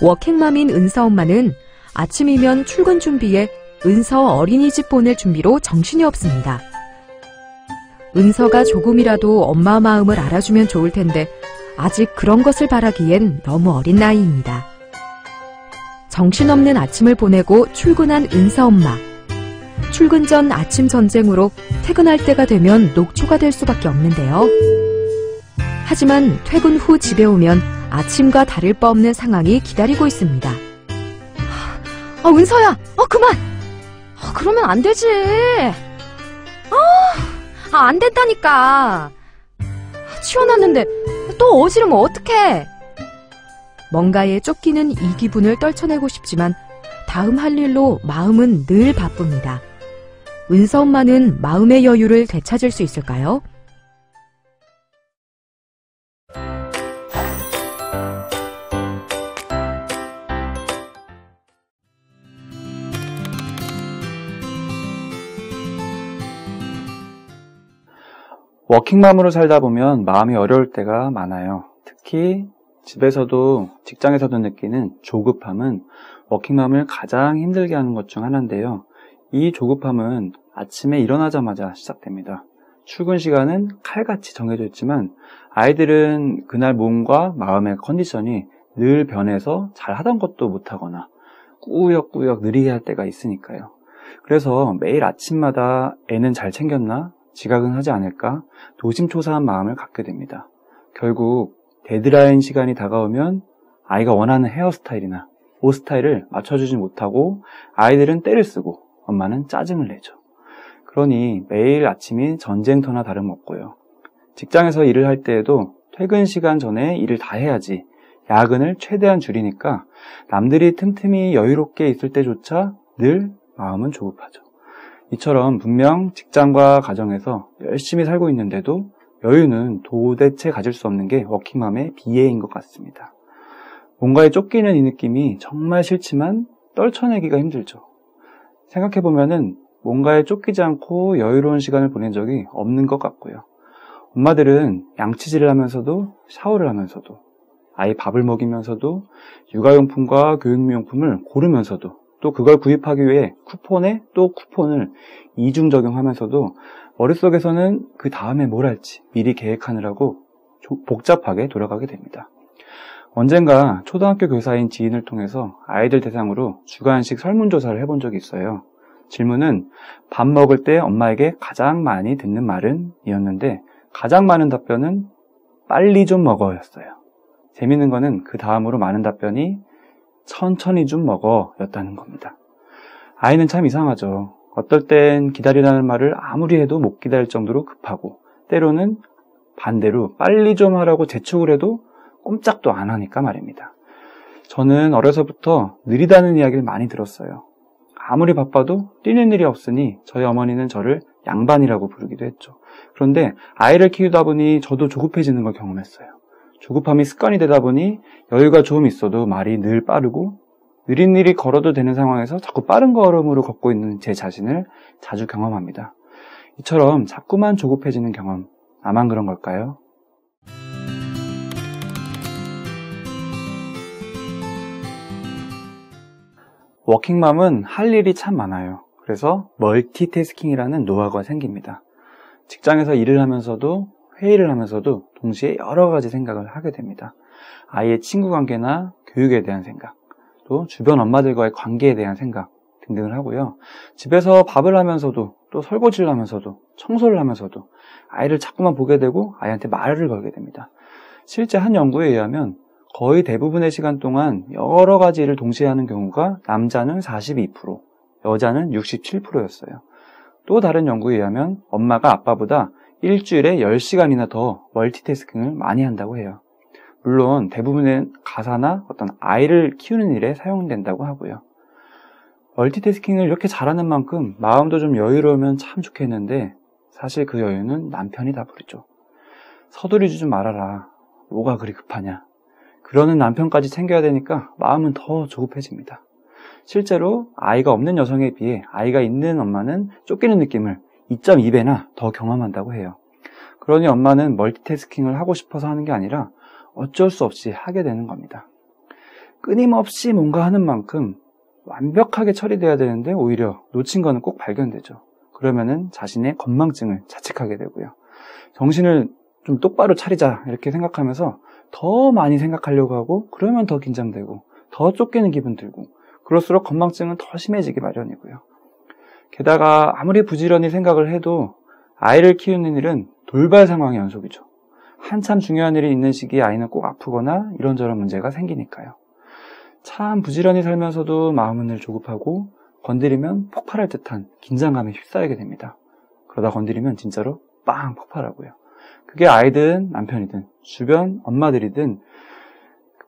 워킹맘인 은서 엄마는 아침이면 출근 준비에 은서 어린이집 보낼 준비로 정신이 없습니다. 은서가 조금이라도 엄마 마음을 알아주면 좋을 텐데 아직 그런 것을 바라기엔 너무 어린 나이입니다. 정신없는 아침을 보내고 출근한 은서 엄마. 출근 전 아침 전쟁으로 퇴근할 때가 되면 녹초가 될 수밖에 없는데요. 하지만 퇴근 후 집에 오면 아침과 다를 바 없는 상황이 기다리고 있습니다. 은서야! 그만! 그러면 안 되지! 안 된다니까! 치워놨는데 또 어지르면 어떡해! 뭔가에 쫓기는 이 기분을 떨쳐내고 싶지만 다음 할 일로 마음은 늘 바쁩니다. 은서 엄마는 마음의 여유를 되찾을 수 있을까요? 워킹맘으로 살다 보면 마음이 어려울 때가 많아요. 특히 집에서도 직장에서도 느끼는 조급함은 워킹맘을 가장 힘들게 하는 것 중 하나인데요. 이 조급함은 아침에 일어나자마자 시작됩니다. 출근 시간은 칼같이 정해져 있지만 아이들은 그날 몸과 마음의 컨디션이 늘 변해서 잘 하던 것도 못하거나 꾸역꾸역 느리게 할 때가 있으니까요. 그래서 매일 아침마다 애는 잘 챙겼나? 지각은 하지 않을까? 노심초사한 마음을 갖게 됩니다. 결국 데드라인 시간이 다가오면 아이가 원하는 헤어스타일이나 옷 스타일을 맞춰주지 못하고 아이들은 떼를 쓰고 엄마는 짜증을 내죠. 그러니 매일 아침이 전쟁터나 다름없고요. 직장에서 일을 할 때에도 퇴근 시간 전에 일을 다 해야지 야근을 최대한 줄이니까 남들이 틈틈이 여유롭게 있을 때조차 늘 마음은 조급하죠. 이처럼 분명 직장과 가정에서 열심히 살고 있는데도 여유는 도대체 가질 수 없는 게 워킹맘의 비애인 것 같습니다. 뭔가에 쫓기는 이 느낌이 정말 싫지만 떨쳐내기가 힘들죠. 생각해보면은 뭔가에 쫓기지 않고 여유로운 시간을 보낸 적이 없는 것 같고요. 엄마들은 양치질을 하면서도 샤워를 하면서도 아이 밥을 먹이면서도 육아용품과 교육용품을 고르면서도 또 그걸 구입하기 위해 쿠폰에 또 쿠폰을 이중 적용하면서도 머릿속에서는 그 다음에 뭘 할지 미리 계획하느라고 복잡하게 돌아가게 됩니다. 언젠가 초등학교 교사인 지인을 통해서 아이들 대상으로 주관식 설문조사를 해본 적이 있어요. 질문은 밥 먹을 때 엄마에게 가장 많이 듣는 말은? 이었는데 가장 많은 답변은 빨리 좀 먹어 였어요. 재밌는 거는 그 다음으로 많은 답변이 천천히 좀 먹어 였다는 겁니다. 아이는 참 이상하죠. 어떨 땐 기다리라는 말을 아무리 해도 못 기다릴 정도로 급하고 때로는 반대로 빨리 좀 하라고 재촉을 해도 꼼짝도 안 하니까 말입니다. 저는 어려서부터 느리다는 이야기를 많이 들었어요. 아무리 바빠도 뛰는 일이 없으니 저희 어머니는 저를 양반이라고 부르기도 했죠. 그런데 아이를 키우다 보니 저도 조급해지는 걸 경험했어요. 조급함이 습관이 되다 보니 여유가 좀 있어도 말이 늘 빠르고 느린 일이 걸어도 되는 상황에서 자꾸 빠른 걸음으로 걷고 있는 제 자신을 자주 경험합니다. 이처럼 자꾸만 조급해지는 경험, 나만 그런 걸까요? 워킹맘은 할 일이 참 많아요. 그래서 멀티태스킹이라는 노하우가 생깁니다. 직장에서 일을 하면서도 회의를 하면서도 동시에 여러 가지 생각을 하게 됩니다. 아이의 친구 관계나 교육에 대한 생각, 또 주변 엄마들과의 관계에 대한 생각 등등을 하고요. 집에서 밥을 하면서도 또 설거지를 하면서도 청소를 하면서도 아이를 자꾸만 보게 되고 아이한테 말을 걸게 됩니다. 실제 한 연구에 의하면 거의 대부분의 시간 동안 여러 가지 일을 동시에 하는 경우가 남자는 42%, 여자는 67%였어요. 또 다른 연구에 의하면 엄마가 아빠보다 일주일에 10시간이나 더 멀티태스킹을 많이 한다고 해요. 물론 대부분은 가사나 어떤 아이를 키우는 일에 사용된다고 하고요. 멀티태스킹을 이렇게 잘하는 만큼 마음도 좀 여유로우면 참 좋겠는데 사실 그 여유는 남편이 다 부리죠. 서두르지 좀 말아라. 뭐가 그리 급하냐. 그러는 남편까지 챙겨야 되니까 마음은 더 조급해집니다. 실제로 아이가 없는 여성에 비해 아이가 있는 엄마는 쫓기는 느낌을 2.2배나 더 경험한다고 해요. 그러니 엄마는 멀티태스킹을 하고 싶어서 하는 게 아니라 어쩔 수 없이 하게 되는 겁니다. 끊임없이 뭔가 하는 만큼 완벽하게 처리돼야 되는데 오히려 놓친 거는 꼭 발견되죠. 그러면은 자신의 건망증을 자책하게 되고요. 정신을 좀 똑바로 차리자 이렇게 생각하면서 더 많이 생각하려고 하고 그러면 더 긴장되고 더 쫓기는 기분 들고 그럴수록 건망증은 더 심해지기 마련이고요. 게다가 아무리 부지런히 생각을 해도 아이를 키우는 일은 돌발 상황의 연속이죠. 한참 중요한 일이 있는 시기에 아이는 꼭 아프거나 이런저런 문제가 생기니까요. 참 부지런히 살면서도 마음은 늘 조급하고 건드리면 폭발할 듯한 긴장감에 휩싸이게 됩니다. 그러다 건드리면 진짜로 빵 폭발하고요. 그게 아이든 남편이든 주변 엄마들이든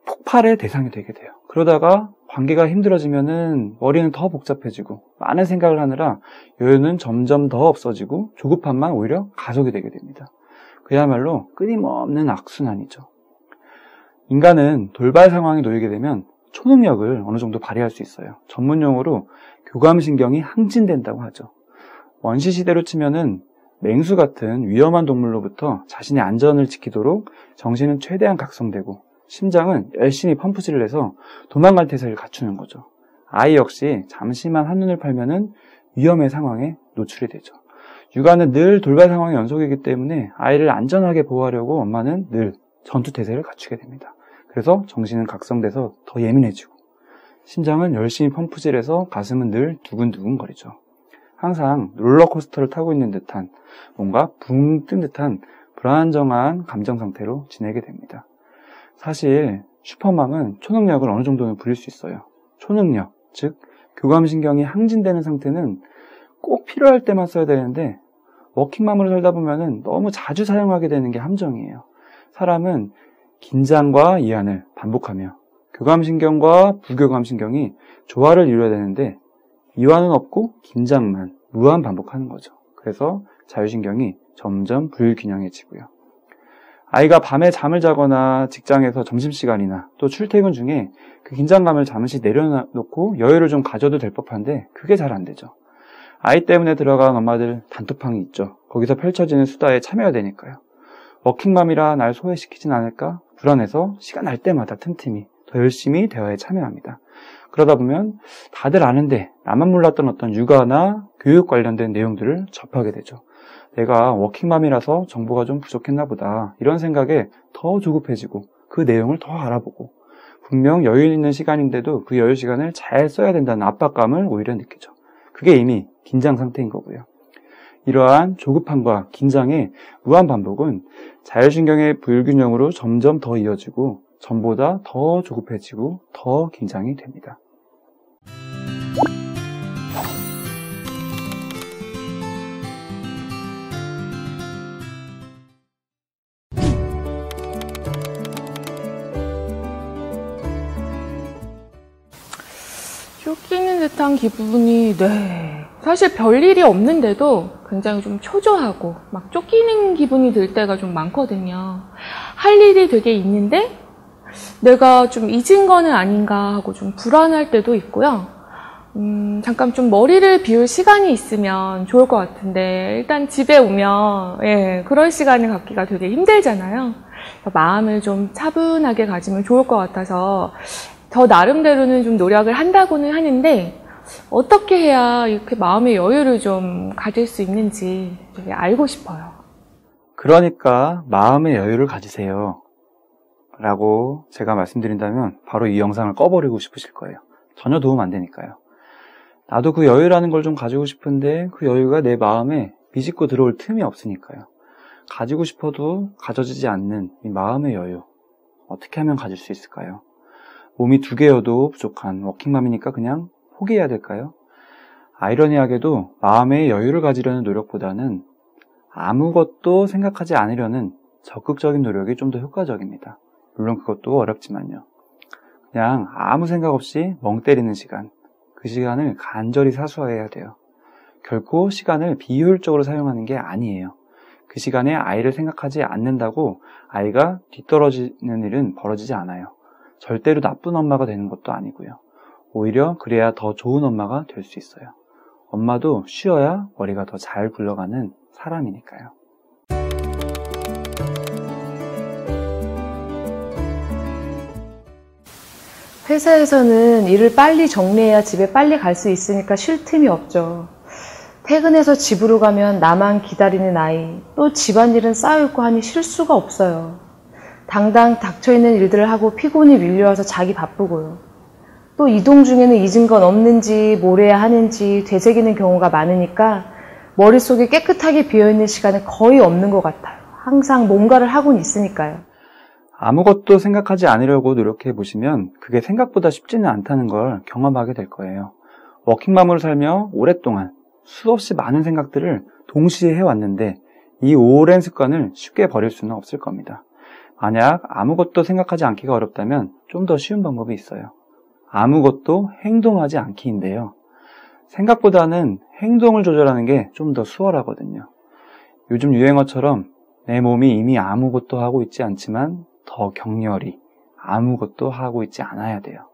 폭발의 대상이 되게 돼요. 그러다가 관계가 힘들어지면은 머리는 더 복잡해지고 많은 생각을 하느라 여유는 점점 더 없어지고 조급함만 오히려 가속이 되게 됩니다. 그야말로 끊임없는 악순환이죠. 인간은 돌발 상황에 놓이게 되면 초능력을 어느 정도 발휘할 수 있어요. 전문용어로 교감신경이 항진된다고 하죠. 원시시대로 치면은 맹수 같은 위험한 동물로부터 자신의 안전을 지키도록 정신은 최대한 각성되고 심장은 열심히 펌프질을 해서 도망갈 태세를 갖추는 거죠. 아이 역시 잠시만 한눈을 팔면은 위험의 상황에 노출이 되죠. 육아는 늘 돌발 상황의 연속이기 때문에 아이를 안전하게 보호하려고 엄마는 늘 전투 태세를 갖추게 됩니다. 그래서 정신은 각성돼서 더 예민해지고 심장은 열심히 펌프질해서 가슴은 늘 두근두근 거리죠. 항상 롤러코스터를 타고 있는 듯한 뭔가 붕 뜬 듯한 불안정한 감정 상태로 지내게 됩니다. 사실 슈퍼맘은 초능력을 어느 정도는 부릴 수 있어요. 초능력, 즉 교감신경이 항진되는 상태는 꼭 필요할 때만 써야 되는데 워킹맘으로 살다 보면은 너무 자주 사용하게 되는 게 함정이에요. 사람은 긴장과 이완을 반복하며 교감신경과 부교감신경이 조화를 이루어야 되는데 이완은 없고 긴장만 무한 반복하는 거죠. 그래서 자율신경이 점점 불균형해지고요. 아이가 밤에 잠을 자거나 직장에서 점심시간이나 또 출퇴근 중에 그 긴장감을 잠시 내려놓고 여유를 좀 가져도 될 법한데 그게 잘 안 되죠. 아이 때문에 들어간 엄마들 단톡방이 있죠. 거기서 펼쳐지는 수다에 참여해야 되니까요. 워킹맘이라 날 소외시키진 않을까 불안해서 시간 날 때마다 틈틈이 더 열심히 대화에 참여합니다. 그러다 보면 다들 아는데 나만 몰랐던 어떤 육아나 교육 관련된 내용들을 접하게 되죠. 내가 워킹맘이라서 정보가 좀 부족했나 보다 이런 생각에 더 조급해지고 그 내용을 더 알아보고 분명 여유 있는 시간인데도 그 여유 시간을 잘 써야 된다는 압박감을 오히려 느끼죠. 그게 이미 긴장 상태인 거고요. 이러한 조급함과 긴장의 무한 반복은 자율신경의 불균형으로 점점 더 이어지고 전보다 더 조급해지고 더 긴장이 됩니다. 쫓기는 듯한 기분이 사실 별일이 없는데도 굉장히 좀 초조하고 막 쫓기는 기분이 들 때가 좀 많거든요. 할 일이 되게 있는데 내가 좀 잊은 거는 아닌가 하고 좀 불안할 때도 있고요. 잠깐 좀 머리를 비울 시간이 있으면 좋을 것 같은데 일단 집에 오면 그럴 시간을 갖기가 되게 힘들잖아요. 마음을 좀 차분하게 가지면 좋을 것 같아서 저 나름대로는 좀 노력을 한다고는 하는데 어떻게 해야 이렇게 마음의 여유를 좀 가질 수 있는지 되게 알고 싶어요. 그러니까 마음의 여유를 가지세요 라고 제가 말씀드린다면 바로 이 영상을 꺼버리고 싶으실 거예요. 전혀 도움 안 되니까요. 나도 그 여유라는 걸 좀 가지고 싶은데 그 여유가 내 마음에 비집고 들어올 틈이 없으니까요. 가지고 싶어도 가져지지 않는 이 마음의 여유 어떻게 하면 가질 수 있을까요? 몸이 2개여도 부족한 워킹맘이니까 그냥 포기해야 될까요? 아이러니하게도 마음의 여유를 가지려는 노력보다는 아무것도 생각하지 않으려는 적극적인 노력이 좀 더 효과적입니다. 물론 그것도 어렵지만요. 그냥 아무 생각 없이 멍 때리는 시간, 그 시간을 간절히 사수해야 돼요. 결코 시간을 비효율적으로 사용하는 게 아니에요. 그 시간에 아이를 생각하지 않는다고 아이가 뒤떨어지는 일은 벌어지지 않아요. 절대로 나쁜 엄마가 되는 것도 아니고요. 오히려 그래야 더 좋은 엄마가 될 수 있어요. 엄마도 쉬어야 머리가 더 잘 굴러가는 사람이니까요. 회사에서는 일을 빨리 정리해야 집에 빨리 갈 수 있으니까 쉴 틈이 없죠. 퇴근해서 집으로 가면 나만 기다리는 아이, 또 집안일은 쌓여있고 하니 쉴 수가 없어요. 당당 닥쳐있는 일들을 하고 피곤이 밀려와서 자기 바쁘고요. 또 이동 중에는 잊은 건 없는지 뭘 해야 하는지 되새기는 경우가 많으니까 머릿속에 깨끗하게 비어있는 시간은 거의 없는 것 같아요. 항상 뭔가를 하고는 있으니까요. 아무것도 생각하지 않으려고 노력해 보시면 그게 생각보다 쉽지는 않다는 걸 경험하게 될 거예요. 워킹맘으로 살며 오랫동안 수없이 많은 생각들을 동시에 해왔는데 이 오랜 습관을 쉽게 버릴 수는 없을 겁니다. 만약 아무것도 생각하지 않기가 어렵다면 좀 더 쉬운 방법이 있어요. 아무것도 행동하지 않기인데요. 생각보다는 행동을 조절하는 게 좀 더 수월하거든요. 요즘 유행어처럼 내 몸이 이미 아무것도 하고 있지 않지만 더 격렬히 아무것도 하고 있지 않아야 돼요.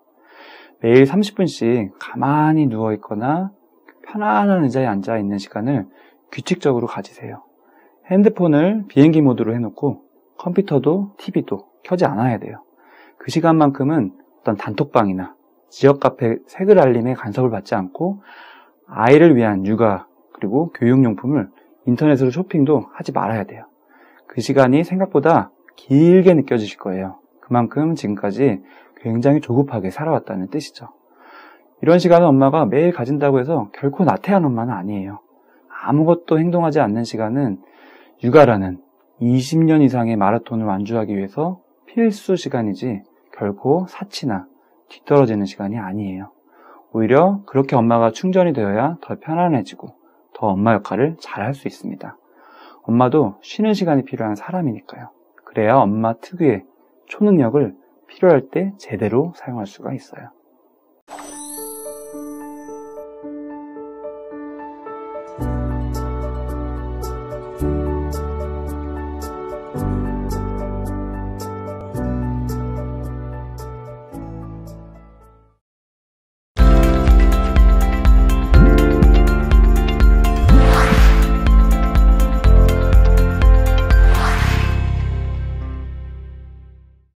매일 30분씩 가만히 누워있거나 편안한 의자에 앉아있는 시간을 규칙적으로 가지세요. 핸드폰을 비행기 모드로 해놓고 컴퓨터도 TV도 켜지 않아야 돼요. 그 시간만큼은 어떤 단톡방이나 지역 카페 색을 알림에 간섭을 받지 않고 아이를 위한 육아 그리고 교육용품을 인터넷으로 쇼핑도 하지 말아야 돼요. 그 시간이 생각보다 길게 느껴지실 거예요. 그만큼 지금까지 굉장히 조급하게 살아왔다는 뜻이죠. 이런 시간은 엄마가 매일 가진다고 해서 결코 나태한 엄마는 아니에요. 아무것도 행동하지 않는 시간은 육아라는 20년 이상의 마라톤을 완주하기 위해서 필수 시간이지 결코 사치나 뒤떨어지는 시간이 아니에요. 오히려 그렇게 엄마가 충전이 되어야 더 편안해지고 더 엄마 역할을 잘할 수 있습니다. 엄마도 쉬는 시간이 필요한 사람이니까요. 그래야 엄마 특유의 초능력을 필요할 때 제대로 사용할 수가 있어요.